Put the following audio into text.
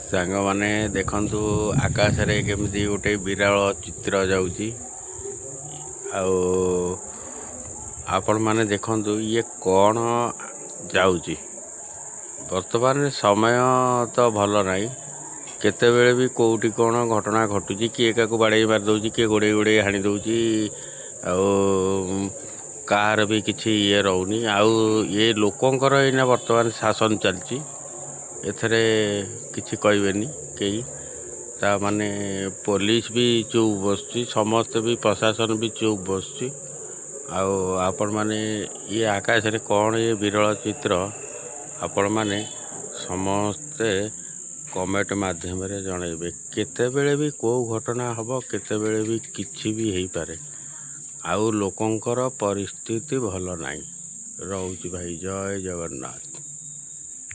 सांग माने देखंतु आकाश रे केमती गोटे विराल चित्र जाउची आपण माने देखंतु ये कौन जाउची। वर्तमान समय तो भल नाई, केतेबेले भी कोउटी कौन घटना घटुची, किए काकु बाड़े मार दउची, किए गोड़े गोड़े हाणी दउची, कार भी किछि ये रहउनी। ये लोकंकर एना वर्तमान शासन चलची, एथरे किछि कहबेनी केही। ता माने पुलिस भी चुप बसची, समस्त भी प्रशासन भी चुप बसची। आपण माने ये आकाश रे कौन ये विरल चित्र आपण माने समस्ते कमेंट माध्यम रे जणैबे। केतेबेले भी को घटना हबो, केतेबेले भी किछि भी हेई पारे। लोकंकर परिस्थिति भल नाई। रहुची भाई, जय जगन्नाथ।